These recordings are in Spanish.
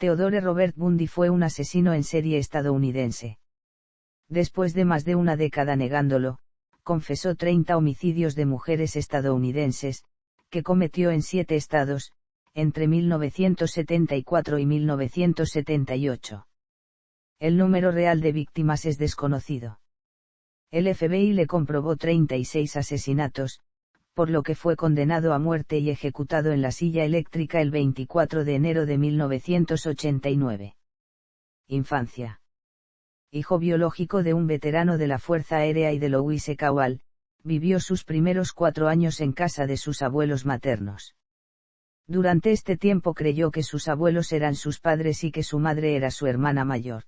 Theodore Robert Bundy fue un asesino en serie estadounidense. Después de más de una década negándolo, confesó 30 homicidios de mujeres estadounidenses, que cometió en 7 estados, entre 1974 y 1978. El número real de víctimas es desconocido. El FBI le comprobó 36 asesinatos, por lo que fue condenado a muerte y ejecutado en la silla eléctrica el 24 de enero de 1989. Infancia. Hijo biológico de un veterano de la Fuerza Aérea y de Louise Cowell, vivió sus primeros 4 años en casa de sus abuelos maternos. Durante este tiempo creyó que sus abuelos eran sus padres y que su madre era su hermana mayor.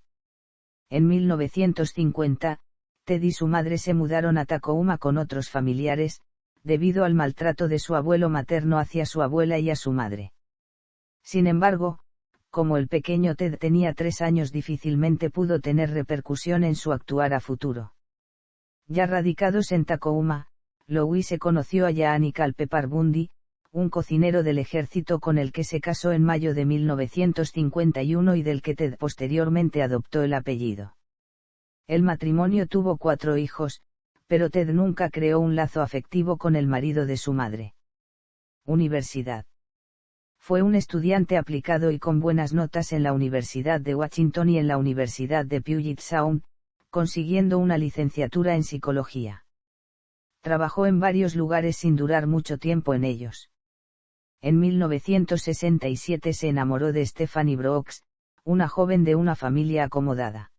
En 1950, Ted y su madre se mudaron a Tacoma con otros familiares, debido al maltrato de su abuelo materno hacia su abuela y a su madre. Sin embargo, como el pequeño Ted tenía 3 años, difícilmente pudo tener repercusión en su actuar a futuro. Ya radicados en Tacoma, Louise conoció a Jeannie Culpeper Bundy, un cocinero del ejército con el que se casó en mayo de 1951 y del que Ted posteriormente adoptó el apellido. El matrimonio tuvo 4 hijos, pero Ted nunca creó un lazo afectivo con el marido de su madre. Universidad. Fue un estudiante aplicado y con buenas notas en la Universidad de Washington y en la Universidad de Puget Sound, consiguiendo una licenciatura en psicología. Trabajó en varios lugares sin durar mucho tiempo en ellos. En 1967 se enamoró de Stephanie Brooks, una joven de una familia acomodada.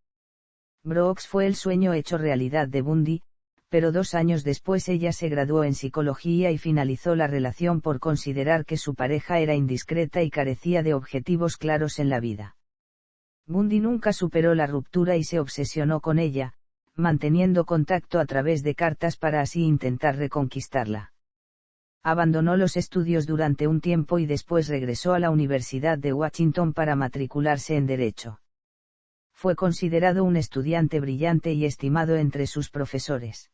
Brooks fue el sueño hecho realidad de Bundy, pero 2 años después ella se graduó en psicología y finalizó la relación por considerar que su pareja era indiscreta y carecía de objetivos claros en la vida. Bundy nunca superó la ruptura y se obsesionó con ella, manteniendo contacto a través de cartas para así intentar reconquistarla. Abandonó los estudios durante un tiempo y después regresó a la Universidad de Washington para matricularse en Derecho. Fue considerado un estudiante brillante y estimado entre sus profesores.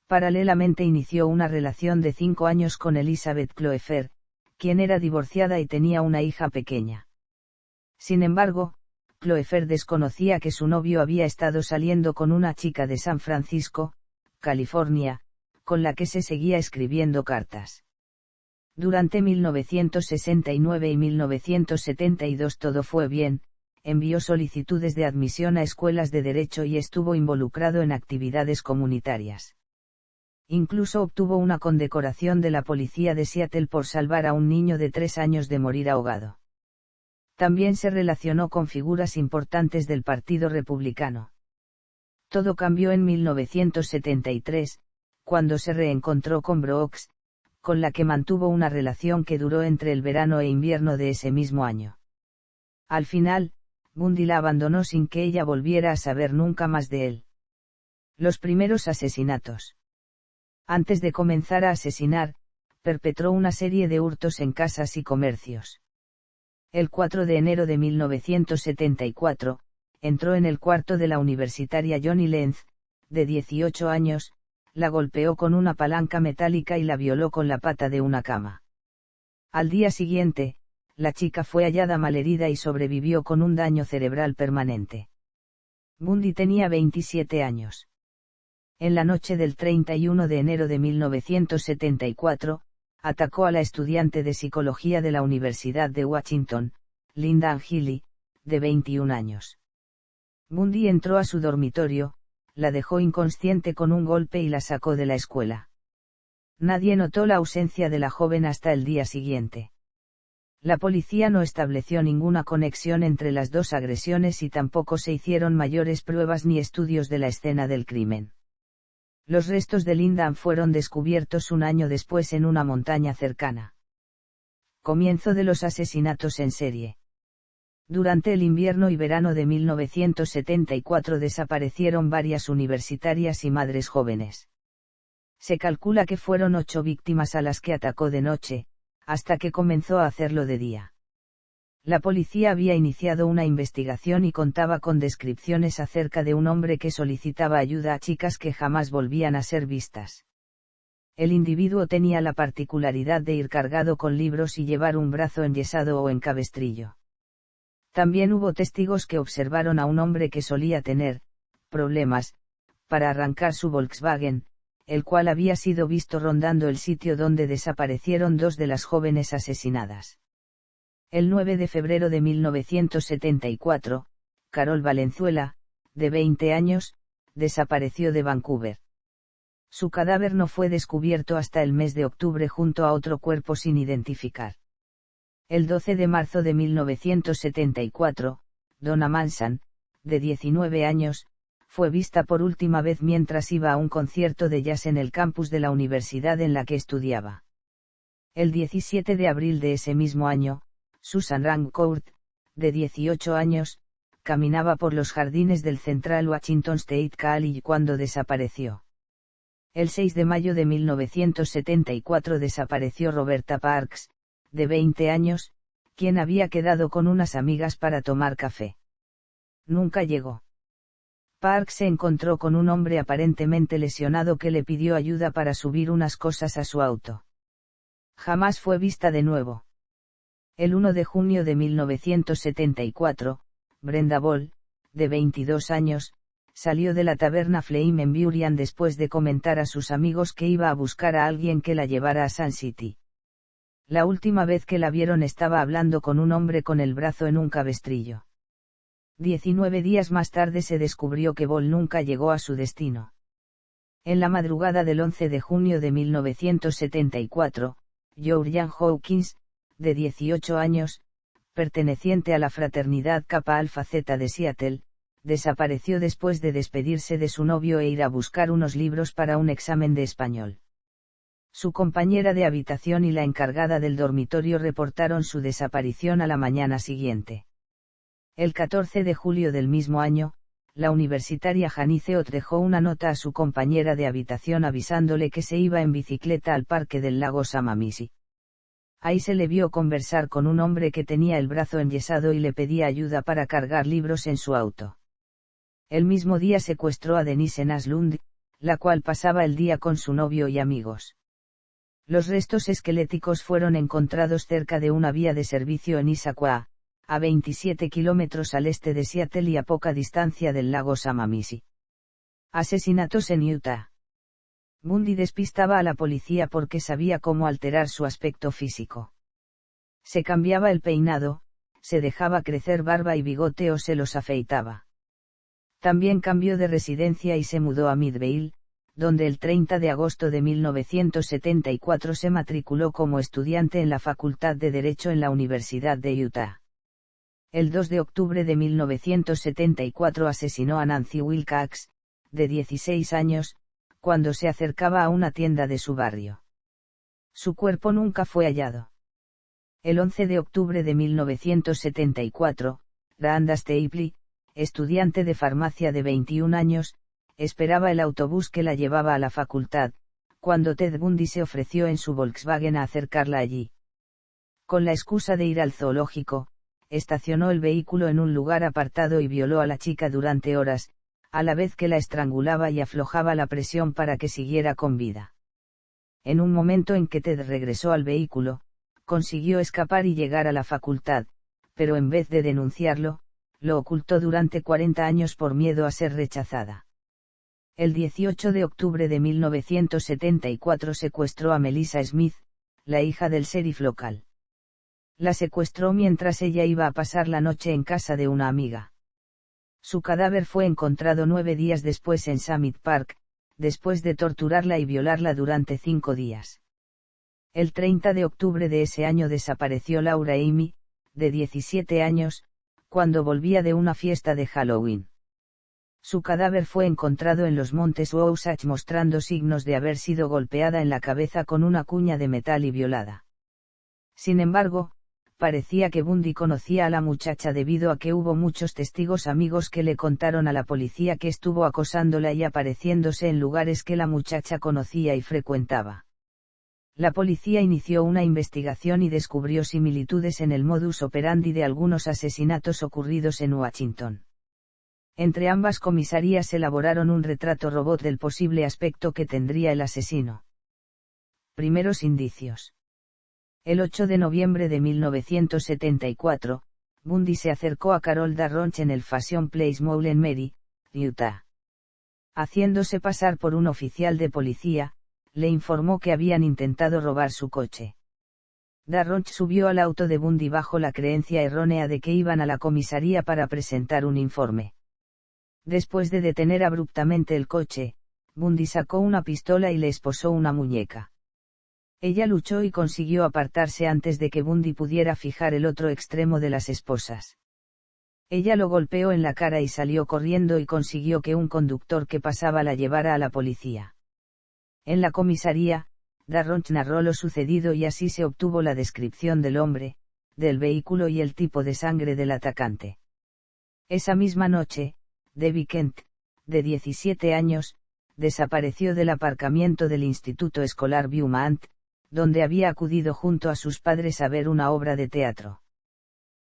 Paralelamente inició una relación de 5 años con Elizabeth Kloepfer, quien era divorciada y tenía una hija pequeña. Sin embargo, Kloepfer desconocía que su novio había estado saliendo con una chica de San Francisco, California, con la que se seguía escribiendo cartas. Durante 1969 y 1972 todo fue bien, envió solicitudes de admisión a escuelas de derecho y estuvo involucrado en actividades comunitarias. Incluso obtuvo una condecoración de la policía de Seattle por salvar a un niño de 3 años de morir ahogado. También se relacionó con figuras importantes del Partido Republicano. Todo cambió en 1973, cuando se reencontró con Brooks, con la que mantuvo una relación que duró entre el verano e invierno de ese mismo año. Al final, Bundy la abandonó sin que ella volviera a saber nunca más de él. Los primeros asesinatos. Antes de comenzar a asesinar, perpetró una serie de hurtos en casas y comercios. El 4 de enero de 1974, entró en el cuarto de la universitaria Johnny Lenz, de 18 años, la golpeó con una palanca metálica y la violó con la pata de una cama. Al día siguiente, la chica fue hallada malherida y sobrevivió con un daño cerebral permanente. Bundy tenía 27 años. En la noche del 31 de enero de 1974, atacó a la estudiante de psicología de la Universidad de Washington, Linda Healy, de 21 años. Bundy entró a su dormitorio, la dejó inconsciente con un golpe y la sacó de la escuela. Nadie notó la ausencia de la joven hasta el día siguiente. La policía no estableció ninguna conexión entre las 2 agresiones y tampoco se hicieron mayores pruebas ni estudios de la escena del crimen. Los restos de Linda fueron descubiertos un año después en una montaña cercana. Comienzo de los asesinatos en serie. Durante el invierno y verano de 1974 desaparecieron varias universitarias y madres jóvenes. Se calcula que fueron 8 víctimas a las que atacó de noche, hasta que comenzó a hacerlo de día. La policía había iniciado una investigación y contaba con descripciones acerca de un hombre que solicitaba ayuda a chicas que jamás volvían a ser vistas. El individuo tenía la particularidad de ir cargado con libros y llevar un brazo enyesado o en cabestrillo. También hubo testigos que observaron a un hombre que solía tener problemas para arrancar su Volkswagen, el cual había sido visto rondando el sitio donde desaparecieron dos de las jóvenes asesinadas. El 9 de febrero de 1974, Carol Valenzuela, de 20 años, desapareció de Vancouver. Su cadáver no fue descubierto hasta el mes de octubre junto a otro cuerpo sin identificar. El 12 de marzo de 1974, Donna Manson, de 19 años, fue vista por última vez mientras iba a un concierto de jazz en el campus de la universidad en la que estudiaba. El 17 de abril de ese mismo año, Susan Rancourt, de 18 años, caminaba por los jardines del Central Washington State College cuando desapareció. El 6 de mayo de 1974 desapareció Roberta Parks, de 20 años, quien había quedado con unas amigas para tomar café. Nunca llegó. Parks se encontró con un hombre aparentemente lesionado que le pidió ayuda para subir unas cosas a su auto. Jamás fue vista de nuevo. El 1 de junio de 1974, Brenda Ball, de 22 años, salió de la taberna Flame en Burien después de comentar a sus amigos que iba a buscar a alguien que la llevara a Sun City. La última vez que la vieron estaba hablando con un hombre con el brazo en un cabestrillo. 19 días más tarde se descubrió que Ball nunca llegó a su destino. En la madrugada del 11 de junio de 1974, Georgian Hawkins, de 18 años, perteneciente a la fraternidad Kappa Alpha Zeta de Seattle, desapareció después de despedirse de su novio e ir a buscar unos libros para un examen de español. Su compañera de habitación y la encargada del dormitorio reportaron su desaparición a la mañana siguiente. El 14 de julio del mismo año, la universitaria Janice Ott dejó una nota a su compañera de habitación avisándole que se iba en bicicleta al parque del lago Samamisi. Ahí se le vio conversar con un hombre que tenía el brazo enyesado y le pedía ayuda para cargar libros en su auto. El mismo día secuestró a Denise Naslund, la cual pasaba el día con su novio y amigos. Los restos esqueléticos fueron encontrados cerca de una vía de servicio en Issaquah, a 27 kilómetros al este de Seattle y a poca distancia del lago Samamisi. Asesinatos en Utah. Bundy despistaba a la policía porque sabía cómo alterar su aspecto físico. Se cambiaba el peinado, se dejaba crecer barba y bigote o se los afeitaba. También cambió de residencia y se mudó a Midvale, donde el 30 de agosto de 1974 se matriculó como estudiante en la Facultad de Derecho en la Universidad de Utah. El 2 de octubre de 1974 asesinó a Nancy Wilcox, de 16 años, cuando se acercaba a una tienda de su barrio. Su cuerpo nunca fue hallado. El 11 de octubre de 1974, Rhonda Stapley, estudiante de farmacia de 21 años, esperaba el autobús que la llevaba a la facultad, cuando Ted Bundy se ofreció en su Volkswagen a acercarla allí. Con la excusa de ir al zoológico, estacionó el vehículo en un lugar apartado y violó a la chica durante horas, a la vez que la estrangulaba y aflojaba la presión para que siguiera con vida. En un momento en que Ted regresó al vehículo, consiguió escapar y llegar a la facultad, pero en vez de denunciarlo, lo ocultó durante 40 años por miedo a ser rechazada. El 18 de octubre de 1974 secuestró a Melissa Smith, la hija del sheriff local. La secuestró mientras ella iba a pasar la noche en casa de una amiga. Su cadáver fue encontrado 9 días después en Summit Park, después de torturarla y violarla durante 5 días. El 30 de octubre de ese año desapareció Laura Amy, de 17 años, cuando volvía de una fiesta de Halloween. Su cadáver fue encontrado en los montes Wasatch mostrando signos de haber sido golpeada en la cabeza con una cuña de metal y violada. Sin embargo, parecía que Bundy conocía a la muchacha debido a que hubo muchos testigos amigos que le contaron a la policía que estuvo acosándola y apareciéndose en lugares que la muchacha conocía y frecuentaba. La policía inició una investigación y descubrió similitudes en el modus operandi de algunos asesinatos ocurridos en Washington. Entre ambas comisarías elaboraron un retrato robot del posible aspecto que tendría el asesino. Primeros indicios. El 8 de noviembre de 1974, Bundy se acercó a Carol Darronch en el Fashion Place Mall en Mary, Utah. Haciéndose pasar por un oficial de policía, le informó que habían intentado robar su coche. Darronch subió al auto de Bundy bajo la creencia errónea de que iban a la comisaría para presentar un informe. Después de detener abruptamente el coche, Bundy sacó una pistola y le esposó una muñeca. Ella luchó y consiguió apartarse antes de que Bundy pudiera fijar el otro extremo de las esposas. Ella lo golpeó en la cara y salió corriendo y consiguió que un conductor que pasaba la llevara a la policía. En la comisaría, Darronch narró lo sucedido y así se obtuvo la descripción del hombre, del vehículo y el tipo de sangre del atacante. Esa misma noche, Debbie Kent, de 17 años, desapareció del aparcamiento del Instituto Escolar Beaumont, donde había acudido junto a sus padres a ver una obra de teatro.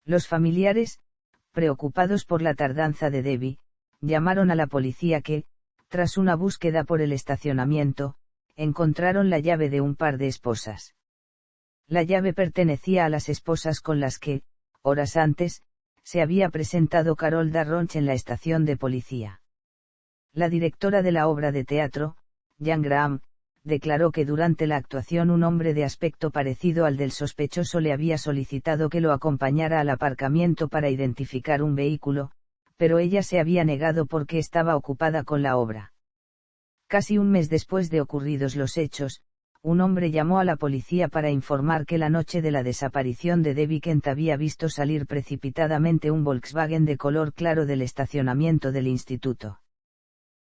Los familiares, preocupados por la tardanza de Debbie, llamaron a la policía que, tras una búsqueda por el estacionamiento, encontraron la llave de un par de esposas. La llave pertenecía a las esposas con las que, horas antes, se había presentado Carol Darronch en la estación de policía. La directora de la obra de teatro, Jan Graham, declaró que durante la actuación un hombre de aspecto parecido al del sospechoso le había solicitado que lo acompañara al aparcamiento para identificar un vehículo, pero ella se había negado porque estaba ocupada con la obra. Casi un mes después de ocurridos los hechos, un hombre llamó a la policía para informar que la noche de la desaparición de Debbie Kent había visto salir precipitadamente un Volkswagen de color claro del estacionamiento del instituto.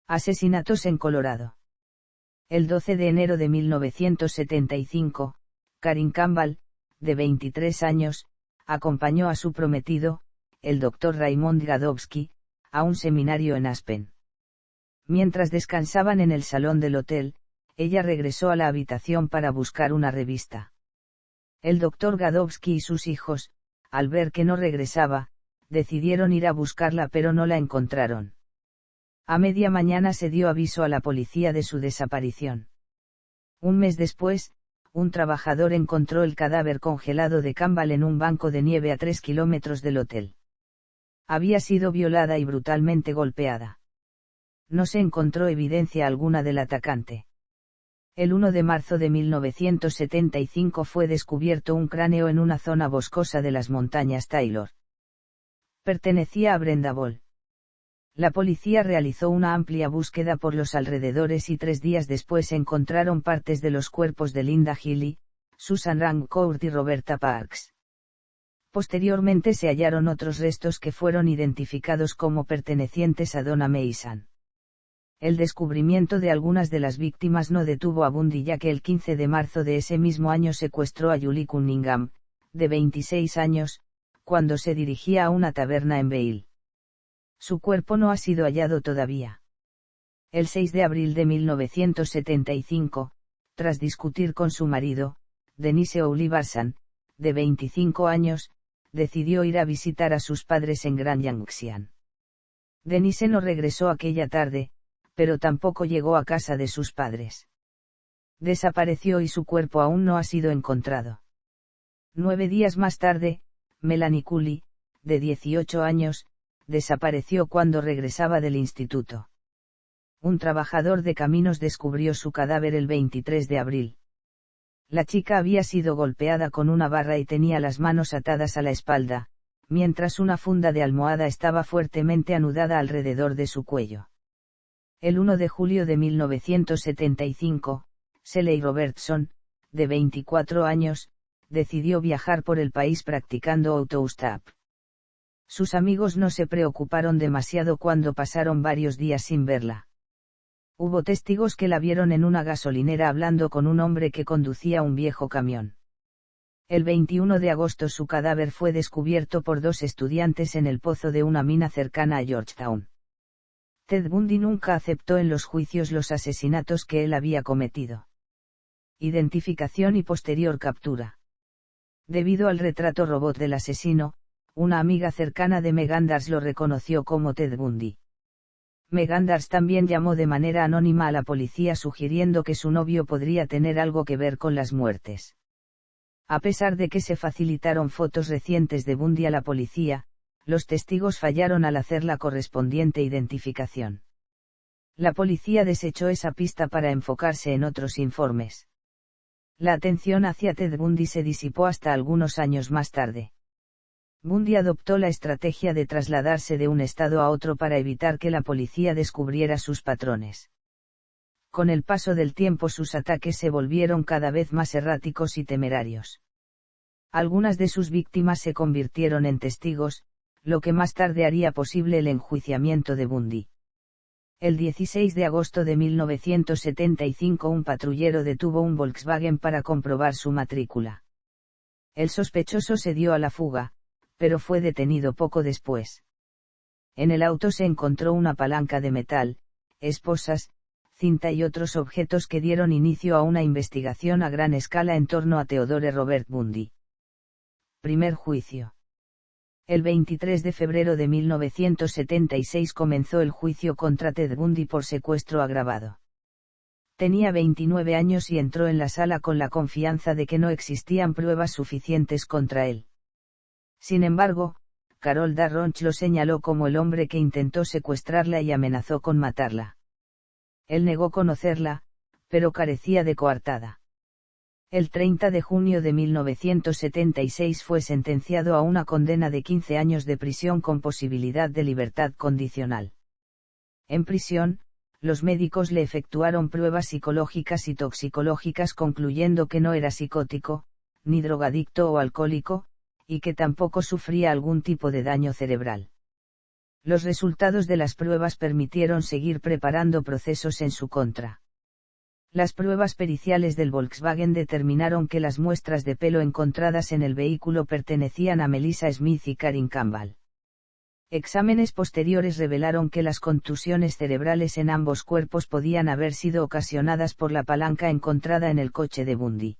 Asesinatos en Colorado. El 12 de enero de 1975, Karin Campbell, de 23 años, acompañó a su prometido, el Dr. Raymond Gadowski, a un seminario en Aspen. Mientras descansaban en el salón del hotel, ella regresó a la habitación para buscar una revista. El Dr. Gadowski y sus hijos, al ver que no regresaba, decidieron ir a buscarla pero no la encontraron. A media mañana se dio aviso a la policía de su desaparición. Un mes después, un trabajador encontró el cadáver congelado de Campbell en un banco de nieve a 3 kilómetros del hotel. Había sido violada y brutalmente golpeada. No se encontró evidencia alguna del atacante. El 1 de marzo de 1975 fue descubierto un cráneo en una zona boscosa de las montañas Taylor. Pertenecía a Brenda Ball. La policía realizó una amplia búsqueda por los alrededores y 3 días después encontraron partes de los cuerpos de Linda Healy, Susan Rancourt y Roberta Parks. Posteriormente se hallaron otros restos que fueron identificados como pertenecientes a Donna Mason. El descubrimiento de algunas de las víctimas no detuvo a Bundy ya que el 15 de marzo de ese mismo año secuestró a Julie Cunningham, de 26 años, cuando se dirigía a una taberna en Vail. Su cuerpo no ha sido hallado todavía. El 6 de abril de 1975, tras discutir con su marido, Denise Oliverson, de 25 años, decidió ir a visitar a sus padres en Grand Junction. Denise no regresó aquella tarde, pero tampoco llegó a casa de sus padres. Desapareció y su cuerpo aún no ha sido encontrado. 9 días más tarde, Melanie Cooley, de 18 años, desapareció cuando regresaba del instituto. Un trabajador de caminos descubrió su cadáver el 23 de abril. La chica había sido golpeada con una barra y tenía las manos atadas a la espalda, mientras una funda de almohada estaba fuertemente anudada alrededor de su cuello. El 1 de julio de 1975, Shelley Robertson, de 24 años, decidió viajar por el país practicando autostop. Sus amigos no se preocuparon demasiado cuando pasaron varios días sin verla. Hubo testigos que la vieron en una gasolinera hablando con un hombre que conducía un viejo camión. El 21 de agosto su cadáver fue descubierto por 2 estudiantes en el pozo de una mina cercana a Georgetown. Ted Bundy nunca aceptó en los juicios los asesinatos que él había cometido. Identificación y posterior captura. Debido al retrato robot del asesino, una amiga cercana de Megandars lo reconoció como Ted Bundy. Megandars también llamó de manera anónima a la policía sugiriendo que su novio podría tener algo que ver con las muertes. A pesar de que se facilitaron fotos recientes de Bundy a la policía, los testigos fallaron al hacer la correspondiente identificación. La policía desechó esa pista para enfocarse en otros informes. La atención hacia Ted Bundy se disipó hasta algunos años más tarde. Bundy adoptó la estrategia de trasladarse de un estado a otro para evitar que la policía descubriera sus patrones. Con el paso del tiempo sus ataques se volvieron cada vez más erráticos y temerarios. Algunas de sus víctimas se convirtieron en testigos, lo que más tarde haría posible el enjuiciamiento de Bundy. El 16 de agosto de 1975 un patrullero detuvo un Volkswagen para comprobar su matrícula. El sospechoso se dio a la fuga, pero fue detenido poco después. En el auto se encontró una palanca de metal, esposas, cinta y otros objetos que dieron inicio a una investigación a gran escala en torno a Theodore Robert Bundy. Primer juicio. El 23 de febrero de 1976 comenzó el juicio contra Ted Bundy por secuestro agravado. Tenía 29 años y entró en la sala con la confianza de que no existían pruebas suficientes contra él. Sin embargo, Carol Darronch lo señaló como el hombre que intentó secuestrarla y amenazó con matarla. Él negó conocerla, pero carecía de coartada. El 30 de junio de 1976 fue sentenciado a una condena de 15 años de prisión con posibilidad de libertad condicional. En prisión, los médicos le efectuaron pruebas psicológicas y toxicológicas concluyendo que no era psicótico, ni drogadicto o alcohólico, y que tampoco sufría algún tipo de daño cerebral. Los resultados de las pruebas permitieron seguir preparando procesos en su contra. Las pruebas periciales del Volkswagen determinaron que las muestras de pelo encontradas en el vehículo pertenecían a Melissa Smith y Karen Campbell. Exámenes posteriores revelaron que las contusiones cerebrales en ambos cuerpos podían haber sido ocasionadas por la palanca encontrada en el coche de Bundy.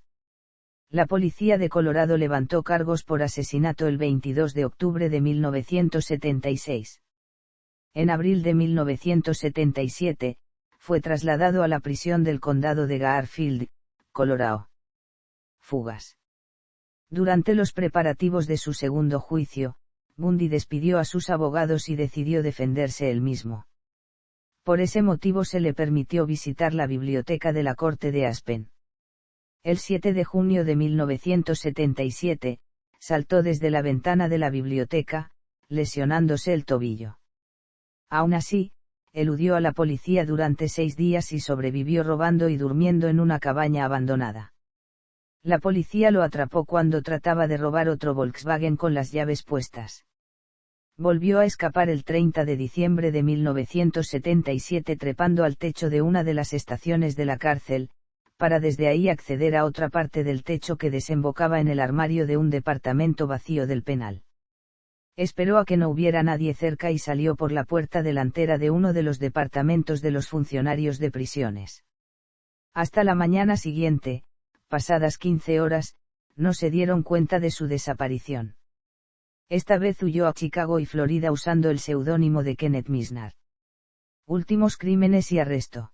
La policía de Colorado levantó cargos por asesinato el 22 de octubre de 1976. En abril de 1977, fue trasladado a la prisión del condado de Garfield, Colorado. Fugas. Durante los preparativos de su segundo juicio, Bundy despidió a sus abogados y decidió defenderse él mismo. Por ese motivo se le permitió visitar la biblioteca de la corte de Aspen. El 7 de junio de 1977, saltó desde la ventana de la biblioteca, lesionándose el tobillo. Aún así, eludió a la policía durante 6 días y sobrevivió robando y durmiendo en una cabaña abandonada. La policía lo atrapó cuando trataba de robar otro Volkswagen con las llaves puestas. Volvió a escapar el 30 de diciembre de 1977 trepando al techo de una de las estaciones de la cárcel, para desde ahí acceder a otra parte del techo que desembocaba en el armario de un departamento vacío del penal. Esperó a que no hubiera nadie cerca y salió por la puerta delantera de uno de los departamentos de los funcionarios de prisiones. Hasta la mañana siguiente, pasadas 15 horas, no se dieron cuenta de su desaparición. Esta vez huyó a Chicago y Florida usando el seudónimo de Kenneth Misnar. Últimos crímenes y arresto.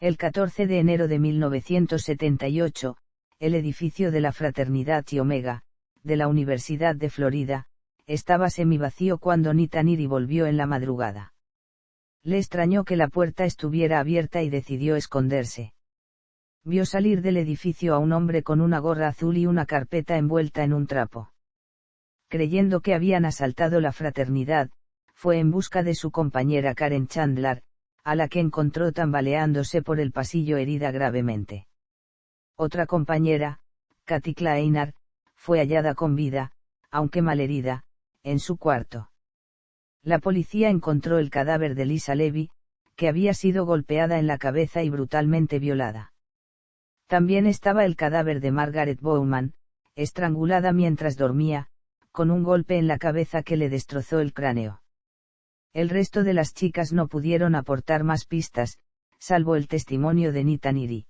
El 14 de enero de 1978, el edificio de la Fraternidad Chi Omega, de la Universidad de Florida, estaba semivacío cuando Nita Neary volvió en la madrugada. Le extrañó que la puerta estuviera abierta y decidió esconderse. Vio salir del edificio a un hombre con una gorra azul y una carpeta envuelta en un trapo. Creyendo que habían asaltado la fraternidad, fue en busca de su compañera Karen Chandler, a la que encontró tambaleándose por el pasillo herida gravemente. Otra compañera, Kathy Kleiner, fue hallada con vida, aunque malherida, en su cuarto. La policía encontró el cadáver de Lisa Levy, que había sido golpeada en la cabeza y brutalmente violada. También estaba el cadáver de Margaret Bowman, estrangulada mientras dormía, con un golpe en la cabeza que le destrozó el cráneo. El resto de las chicas no pudieron aportar más pistas, salvo el testimonio de Nita Neary.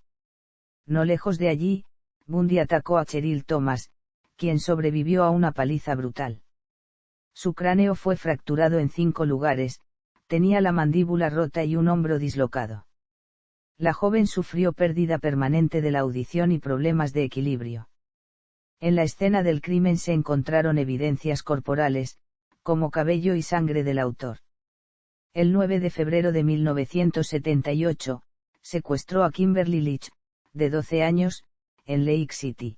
No lejos de allí, Bundy atacó a Cheryl Thomas, quien sobrevivió a una paliza brutal. Su cráneo fue fracturado en 5 lugares, tenía la mandíbula rota y un hombro dislocado. La joven sufrió pérdida permanente de la audición y problemas de equilibrio. En la escena del crimen se encontraron evidencias corporales, como cabello y sangre del autor. El 9 de febrero de 1978, secuestró a Kimberly Leach, de 12 años, en Lake City.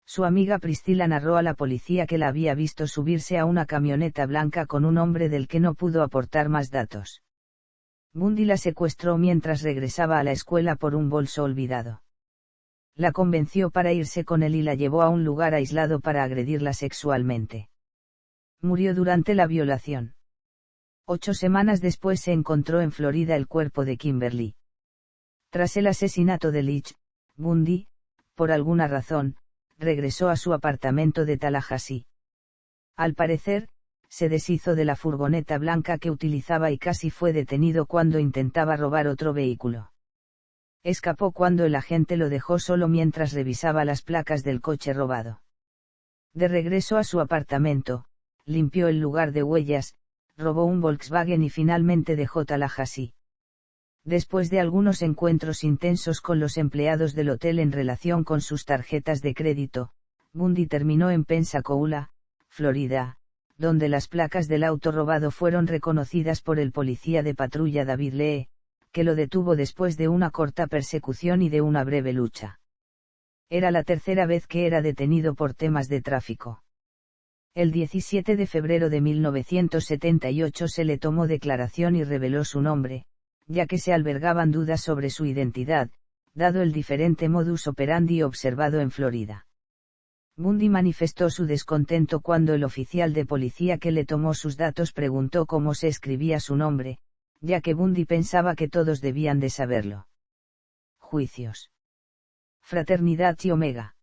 Su amiga Priscilla narró a la policía que la había visto subirse a una camioneta blanca con un hombre del que no pudo aportar más datos. Bundy la secuestró mientras regresaba a la escuela por un bolso olvidado. La convenció para irse con él y la llevó a un lugar aislado para agredirla sexualmente. Murió durante la violación. 8 semanas después se encontró en Florida el cuerpo de Kimberly. Tras el asesinato de Leach, Bundy, por alguna razón, regresó a su apartamento de Tallahassee. Al parecer, se deshizo de la furgoneta blanca que utilizaba y casi fue detenido cuando intentaba robar otro vehículo. Escapó cuando el agente lo dejó solo mientras revisaba las placas del coche robado. De regreso a su apartamento, limpió el lugar de huellas, robó un Volkswagen y finalmente dejó Tallahassee. Después de algunos encuentros intensos con los empleados del hotel en relación con sus tarjetas de crédito, Bundy terminó en Pensacola, Florida, donde las placas del auto robado fueron reconocidas por el policía de patrulla David Lee, que lo detuvo después de una corta persecución y de una breve lucha. Era la tercera vez que era detenido por temas de tráfico. El 17 de febrero de 1978 se le tomó declaración y reveló su nombre, ya que se albergaban dudas sobre su identidad, dado el diferente modus operandi observado en Florida. Bundy manifestó su descontento cuando el oficial de policía que le tomó sus datos preguntó cómo se escribía su nombre, ya que Bundy pensaba que todos debían de saberlo. Juicios. Fraternidad Chi Omega.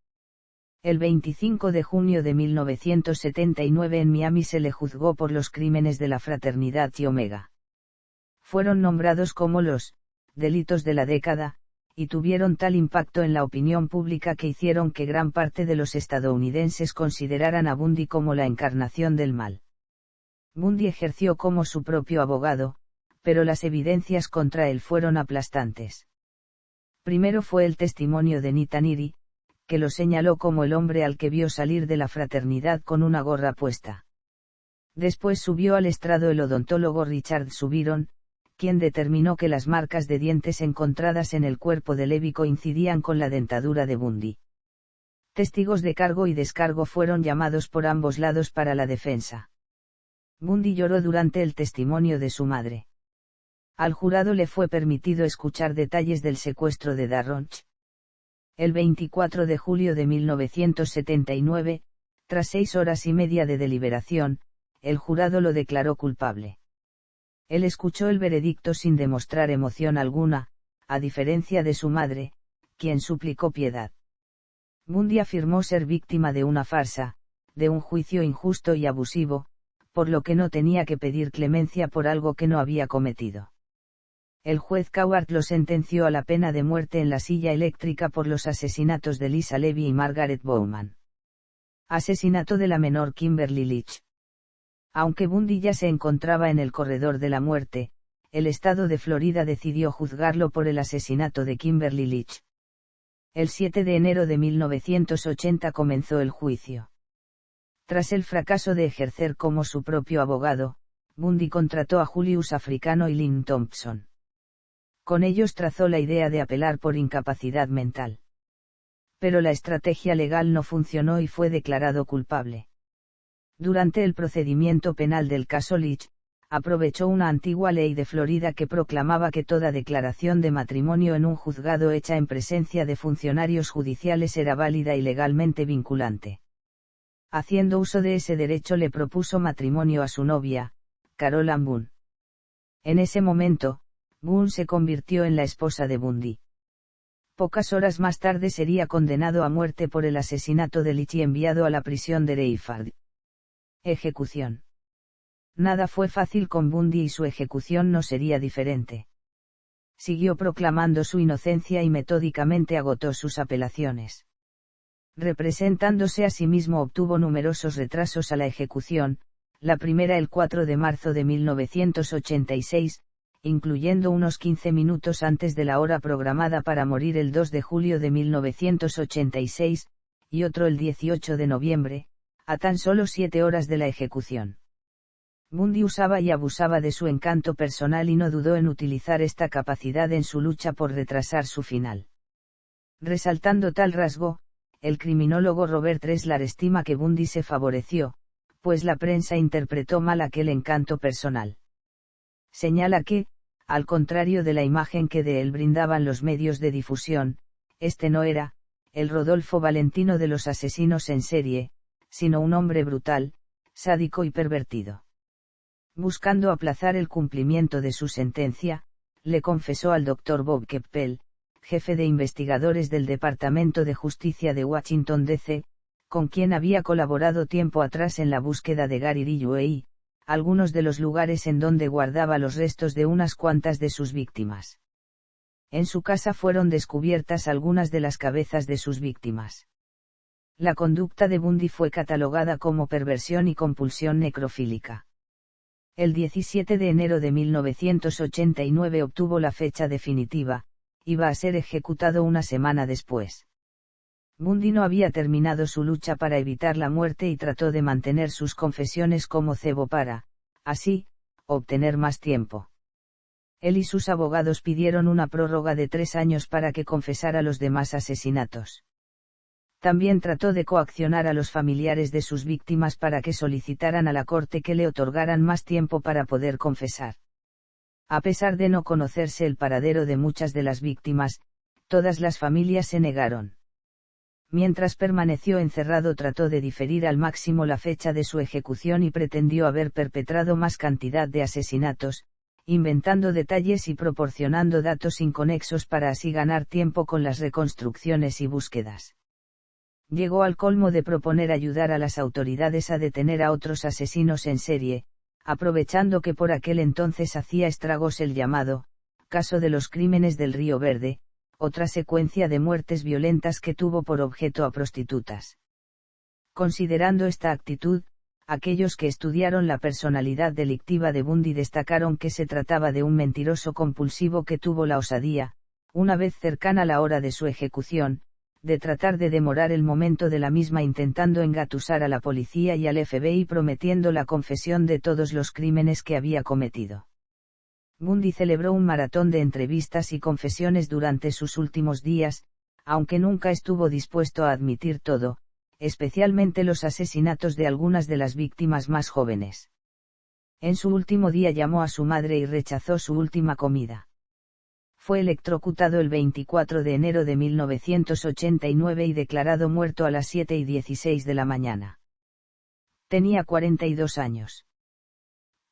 El 25 de junio de 1979 en Miami se le juzgó por los crímenes de la Fraternidad Chi Omega. Fueron nombrados como los delitos de la década, y tuvieron tal impacto en la opinión pública que hicieron que gran parte de los estadounidenses consideraran a Bundy como la encarnación del mal. Bundy ejerció como su propio abogado, pero las evidencias contra él fueron aplastantes. Primero fue el testimonio de Nita Neary, que lo señaló como el hombre al que vio salir de la fraternidad con una gorra puesta. Después subió al estrado el odontólogo Richard Subiron, quien determinó que las marcas de dientes encontradas en el cuerpo de Levy coincidían con la dentadura de Bundy. Testigos de cargo y descargo fueron llamados por ambos lados para la defensa. Bundy lloró durante el testimonio de su madre. Al jurado le fue permitido escuchar detalles del secuestro de Darronch. El 24 de julio de 1979, tras 6 horas y media de deliberación, el jurado lo declaró culpable. Él escuchó el veredicto sin demostrar emoción alguna, a diferencia de su madre, quien suplicó piedad. Bundy afirmó ser víctima de una farsa, de un juicio injusto y abusivo, por lo que no tenía que pedir clemencia por algo que no había cometido. El juez Cowart lo sentenció a la pena de muerte en la silla eléctrica por los asesinatos de Lisa Levy y Margaret Bowman. Asesinato de la menor Kimberly Leach. Aunque Bundy ya se encontraba en el corredor de la muerte, el estado de Florida decidió juzgarlo por el asesinato de Kimberly Leach. El 7 de enero de 1980 comenzó el juicio. Tras el fracaso de ejercer como su propio abogado, Bundy contrató a Julius Africano y Lynn Thompson. Con ellos trazó la idea de apelar por incapacidad mental. Pero la estrategia legal no funcionó y fue declarado culpable. Durante el procedimiento penal del caso Leach, aprovechó una antigua ley de Florida que proclamaba que toda declaración de matrimonio en un juzgado hecha en presencia de funcionarios judiciales era válida y legalmente vinculante. Haciendo uso de ese derecho le propuso matrimonio a su novia, Carol Ann Boone. En ese momento, Boone se convirtió en la esposa de Bundy. Pocas horas más tarde sería condenado a muerte por el asesinato de Leach y enviado a la prisión de Rayford. Ejecución. Nada fue fácil con Bundy y su ejecución no sería diferente. Siguió proclamando su inocencia y metódicamente agotó sus apelaciones. Representándose a sí mismo obtuvo numerosos retrasos a la ejecución, la primera el 4 de marzo de 1986, incluyendo unos 15 minutos antes de la hora programada para morir el 2 de julio de 1986, y otro el 18 de noviembre, a tan solo 7 horas de la ejecución. Bundy usaba y abusaba de su encanto personal y no dudó en utilizar esta capacidad en su lucha por retrasar su final. Resaltando tal rasgo, el criminólogo Robert Ressler estima que Bundy se favoreció, pues la prensa interpretó mal aquel encanto personal. Señala que, al contrario de la imagen que de él brindaban los medios de difusión, este no era, el Rodolfo Valentino de los asesinos en serie, sino un hombre brutal, sádico y pervertido. Buscando aplazar el cumplimiento de su sentencia, le confesó al Dr. Bob Keppel, jefe de investigadores del Departamento de Justicia de Washington, D.C., con quien había colaborado tiempo atrás en la búsqueda de Gary Ridgway, algunos de los lugares en donde guardaba los restos de unas cuantas de sus víctimas. En su casa fueron descubiertas algunas de las cabezas de sus víctimas. La conducta de Bundy fue catalogada como perversión y compulsión necrofílica. El 17 de enero de 1989 obtuvo la fecha definitiva, iba a ser ejecutado una semana después. Bundy no había terminado su lucha para evitar la muerte y trató de mantener sus confesiones como cebo para, así, obtener más tiempo. Él y sus abogados pidieron una prórroga de 3 años para que confesara los demás asesinatos. También trató de coaccionar a los familiares de sus víctimas para que solicitaran a la corte que le otorgaran más tiempo para poder confesar. A pesar de no conocerse el paradero de muchas de las víctimas, todas las familias se negaron. Mientras permaneció encerrado trató de diferir al máximo la fecha de su ejecución y pretendió haber perpetrado más cantidad de asesinatos, inventando detalles y proporcionando datos inconexos para así ganar tiempo con las reconstrucciones y búsquedas. Llegó al colmo de proponer ayudar a las autoridades a detener a otros asesinos en serie, aprovechando que por aquel entonces hacía estragos el llamado caso de los crímenes del Río Verde, otra secuencia de muertes violentas que tuvo por objeto a prostitutas. Considerando esta actitud, aquellos que estudiaron la personalidad delictiva de Bundy destacaron que se trataba de un mentiroso compulsivo que tuvo la osadía, una vez cercana la hora de su ejecución, de tratar de demorar el momento de la misma intentando engatusar a la policía y al FBI prometiendo la confesión de todos los crímenes que había cometido. Bundy celebró un maratón de entrevistas y confesiones durante sus últimos días, aunque nunca estuvo dispuesto a admitir todo, especialmente los asesinatos de algunas de las víctimas más jóvenes. En su último día llamó a su madre y rechazó su última comida. Fue electrocutado el 24 de enero de 1989 y declarado muerto a las 7:16 de la mañana. Tenía 42 años.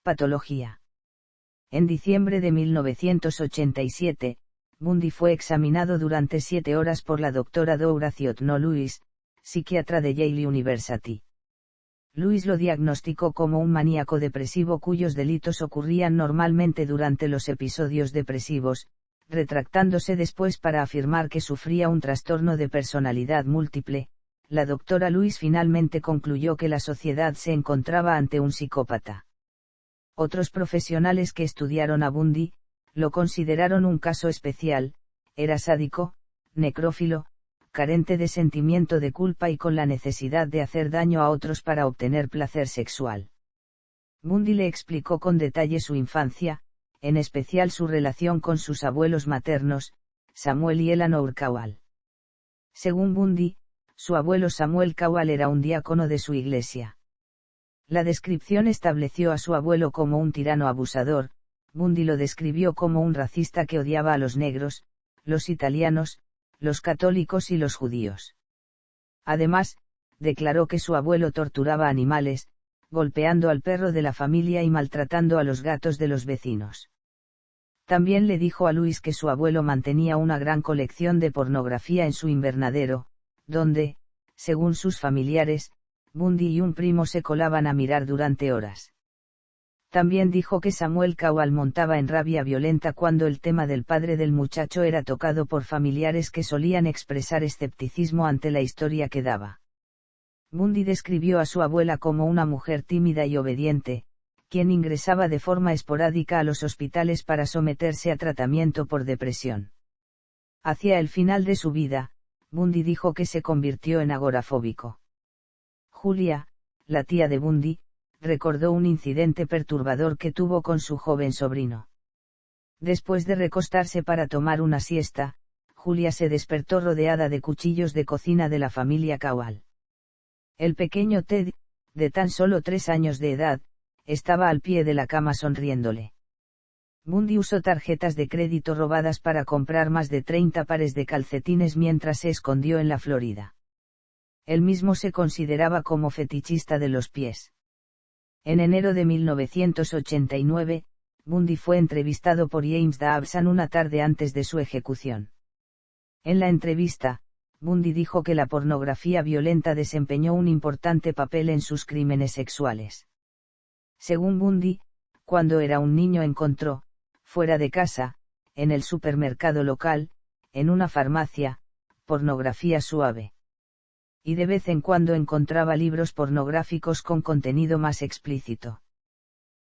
Patología. En diciembre de 1987, Bundy fue examinado durante 7 horas por la doctora Dorothy Otno Lewis, psiquiatra de Yale University. Lewis lo diagnosticó como un maníaco depresivo cuyos delitos ocurrían normalmente durante los episodios depresivos, retractándose después para afirmar que sufría un trastorno de personalidad múltiple. La doctora Lewis finalmente concluyó que la sociedad se encontraba ante un psicópata. Otros profesionales que estudiaron a Bundy, lo consideraron un caso especial, era sádico, necrófilo, carente de sentimiento de culpa y con la necesidad de hacer daño a otros para obtener placer sexual. Bundy le explicó con detalle su infancia, en especial su relación con sus abuelos maternos, Samuel y Eleanor Cowell. Según Bundy, su abuelo Samuel Cowell era un diácono de su iglesia. La descripción estableció a su abuelo como un tirano abusador. Bundy lo describió como un racista que odiaba a los negros, los italianos, los católicos y los judíos. Además, declaró que su abuelo torturaba animales, golpeando al perro de la familia y maltratando a los gatos de los vecinos. También le dijo a Lewis que su abuelo mantenía una gran colección de pornografía en su invernadero, donde, según sus familiares, Bundy y un primo se colaban a mirar durante horas. También dijo que Samuel Cowell montaba en rabia violenta cuando el tema del padre del muchacho era tocado por familiares que solían expresar escepticismo ante la historia que daba. Bundy describió a su abuela como una mujer tímida y obediente, quien ingresaba de forma esporádica a los hospitales para someterse a tratamiento por depresión. Hacia el final de su vida, Bundy dijo que se convirtió en agorafóbico. Julia, la tía de Bundy, recordó un incidente perturbador que tuvo con su joven sobrino. Después de recostarse para tomar una siesta, Julia se despertó rodeada de cuchillos de cocina de la familia Cowell. El pequeño Ted, de tan solo 3 años de edad, estaba al pie de la cama sonriéndole. Bundy usó tarjetas de crédito robadas para comprar más de 30 pares de calcetines mientras se escondió en la Florida. Él mismo se consideraba como fetichista de los pies. En enero de 1989, Bundy fue entrevistado por James Dobson una tarde antes de su ejecución. En la entrevista, Bundy dijo que la pornografía violenta desempeñó un importante papel en sus crímenes sexuales. Según Bundy, cuando era un niño encontró, fuera de casa, en el supermercado local, en una farmacia, pornografía suave. Y de vez en cuando encontraba libros pornográficos con contenido más explícito.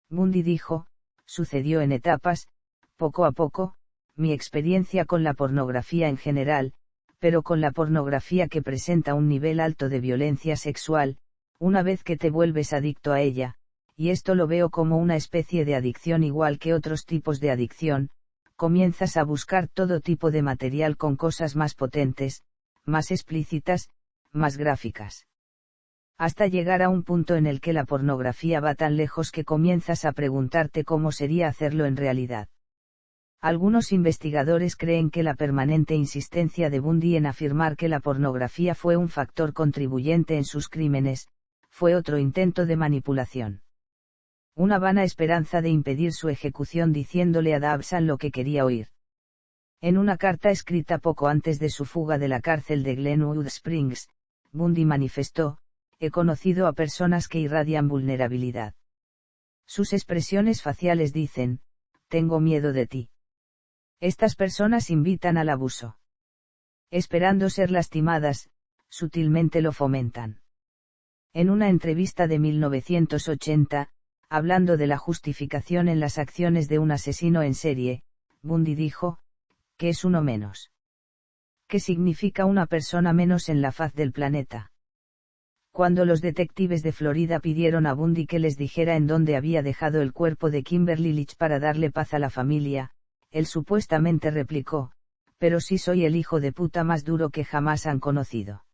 Bundy dijo, sucedió en etapas, poco a poco, mi experiencia con la pornografía en general, pero con la pornografía que presenta un nivel alto de violencia sexual, una vez que te vuelves adicto a ella, y esto lo veo como una especie de adicción igual que otros tipos de adicción, comienzas a buscar todo tipo de material con cosas más potentes, más explícitas, más gráficas. Hasta llegar a un punto en el que la pornografía va tan lejos que comienzas a preguntarte cómo sería hacerlo en realidad. Algunos investigadores creen que la permanente insistencia de Bundy en afirmar que la pornografía fue un factor contribuyente en sus crímenes, fue otro intento de manipulación. Una vana esperanza de impedir su ejecución diciéndole a Dobson lo que quería oír. En una carta escrita poco antes de su fuga de la cárcel de Glenwood Springs, Bundy manifestó, he conocido a personas que irradian vulnerabilidad. Sus expresiones faciales dicen, tengo miedo de ti. Estas personas invitan al abuso. Esperando ser lastimadas, sutilmente lo fomentan. En una entrevista de 1980, hablando de la justificación en las acciones de un asesino en serie, Bundy dijo, ¿qué es uno menos? ¿Qué significa una persona menos en la faz del planeta? Cuando los detectives de Florida pidieron a Bundy que les dijera en dónde había dejado el cuerpo de Kimberly Leach para darle paz a la familia, él supuestamente replicó, pero sí soy el hijo de puta más duro que jamás han conocido.